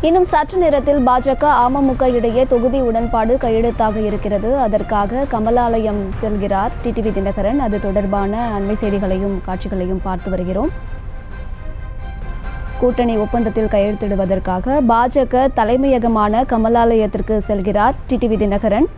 இன்னும் சற்று நேரத்தில் பாஜக அமமுக இடையே தொகுதி உடன்பாடு கையெழுத்தாக இருக்கிறது. அதற்காக கமலாலயம் செல்கிறார் டிடிவி தினகரன். அது தொடர்பான அண்மை செய்திகளையும் காட்சிகளையும் பார்த்து வருகிறோம். கூட்டணி ஒப்பந்தத்தில் கையெழுத்திடுவதற்காக பாஜக தலைமையகமான கமலாலயத்திற்கு செல்கிறார் டிடிவி தினகரன்.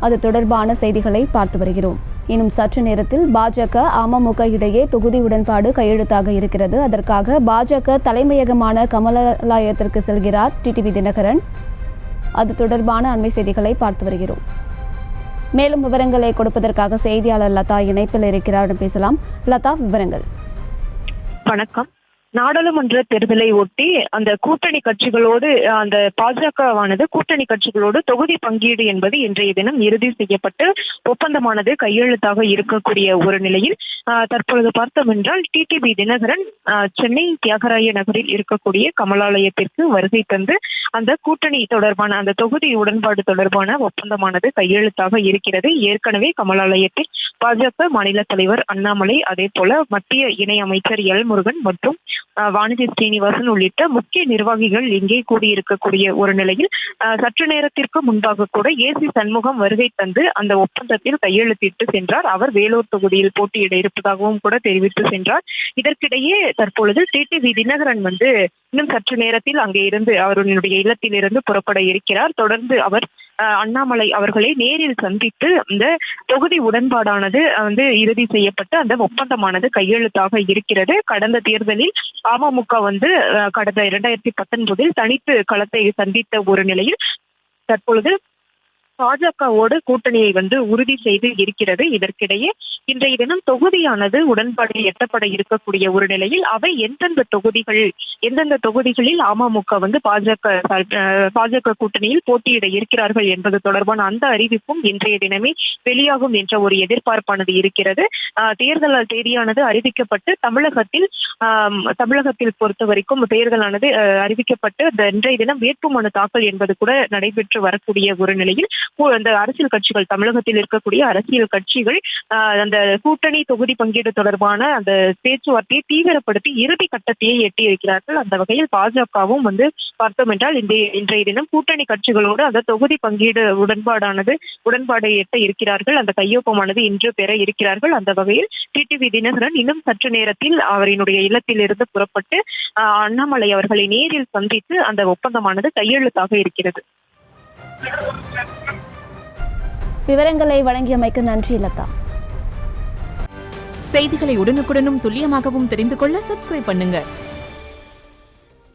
அது தொடர்பான செய்திகளை பார்த்து வருகிறோம். இன்னும் சற்று நேரத்தில் பாஜக அமமுக இடையே தொகுதி உடன்பாடு கையெழுத்தாக இருக்கிறது. அதற்காக பாஜக தலைமையகமான கமலாலயத்திற்கு செல்கிறார் டிடிவி தினகரன். அது தொடர்பான அண்மை செய்திகளை பார்த்து வருகிறோம். மேலும் விவரங்களை கொடுப்பதற்காக செய்தியாளர் லதா இணைப்பில் இருக்கிறார். பேசலாம். லதா, விவரங்கள். வணக்கம். நாடாளுமன்ற தேர்தலை ஒட்டி அந்த கூட்டணி கட்சிகளோடு அந்த பாஜகவானது கூட்டணி கட்சிகளோடு தொகுதி பங்கீடு என்பது இன்றைய தினம் இறுதி செய்யப்பட்டு ஒப்பந்தமானது கையெழுத்தாக இருக்கக்கூடிய ஒரு நிலையில் தற்பொழுது பார்த்தோம் என்றால் டிடிவி தினகரன் சென்னை தியாகராய நகரில் இருக்கக்கூடிய கமலாலயத்திற்கு வருகை தந்து அந்த கூட்டணி தொடர்பான அந்த தொகுதி உடன்பாடு தொடர்பான ஒப்பந்தமானது கையெழுத்தாக இருக்கிறது. ஏற்கனவே கமலாலயத்தில் பாஜக மாநில தலைவர் அண்ணாமலை, அதே போல மத்திய இணை அமைச்சர் எல் முருகன் மற்றும் வானதி ஸ்ரீனிவாசன் உள்ளிட்ட முக்கிய நிர்வாகிகள் இங்கே கூடியிருக்கக்கூடிய ஒரு நிலையில் சற்று நேரத்திற்கு முன்பாக கூட ஏசி சண்முகம் வருகை தந்து அந்த ஒப்பந்தத்தில் கையெழுத்திட்டு சென்றார். அவர் வேலூர் தொகுதியில் போட்டியிட இருப்பதாகவும் கூட தெரிவித்து சென்றார். இதற்கிடையே தற்பொழுது டிடிவி தினகரன் இன்னும் சற்று நேரத்தில் அங்கே இருந்து அவருடைய இல்லத்திலிருந்து புறப்பட இருக்கிறார். தொடர்ந்து அவர் அண்ணாமலை அவர்களை நேரில் சந்தித்து இந்த தொகுதி உடன்பாடானது இறுதி செய்யப்பட்டு அந்த ஒப்பந்தமானது கையெழுத்தாக இருக்கிறது. கடந்த தேர்தலில் அமமுக கடந்த 2019 தனித்து களத்தை சந்தித்த ஒரு நிலையில் தற்பொழுது பாஜகவோடு கூட்டணியை உறுதி செய்து இருக்கிறது. இதற்கிடையே இன்றைய தினம் தொகுதியானது உடன்பாடு எட்டப்பட இருக்கக்கூடிய ஒரு நிலையில் அவை எந்தெந்த தொகுதிகளில் அமமுக பாஜக கூட்டணியில் போட்டியிட இருக்கிறார்கள் என்பது தொடர்பான அந்த அறிவிப்பும் இன்றைய தினமே வெளியாகும் என்ற ஒரு எதிர்பார்ப்பானது இருக்கிறது. தேர்தல் தேதியானது அறிவிக்கப்பட்டு தமிழகத்தில் பொறுத்த வரைக்கும் தேர்தலானது அறிவிக்கப்பட்டு இன்றைய தினம் வேட்புமனு தாக்கல் என்பது கூட நடைபெற்று வரக்கூடிய ஒரு நிலையில் அந்த அரசியல் கட்சிகள், தமிழகத்தில் இருக்கக்கூடிய அரசியல் கட்சிகள் அந்த கூட்டணி தொகுதி பங்கீடு தொடர்பான அந்த பேச்சுவார்த்தையை தீவிரப்படுத்தி இறுதி கட்டத்தையே எட்டி இருக்கிறார்கள். அந்த வகையில் பாஜகவும் பார்த்தோம் என்றால் இன்றைய தினம் கூட்டணி கட்சிகளோடு அந்த தொகுதி பங்கீடு உடன்பாடு எட்ட இருக்கிறார்கள். அந்த கையொப்பமானது இன்று பெற இருக்கிறார்கள். அந்த வகையில் டிடிவி தினகரன் இன்னும் சற்று நேரத்தில் அவரினுடைய இல்லத்திலிருந்து புறப்பட்டு அண்ணாமலை அவர்களை நேரில் சந்தித்து அந்த ஒப்பந்தமானது கையெழுத்தாக இருக்கிறது. விவரங்களை வழங்கியமைக்கு நன்றி லதா. செய்திகளை உடனுக்குடனும் துல்லியமாகவும் தெரிந்து கொள்ள சப்ஸ்கிரைப் பண்ணுங்க.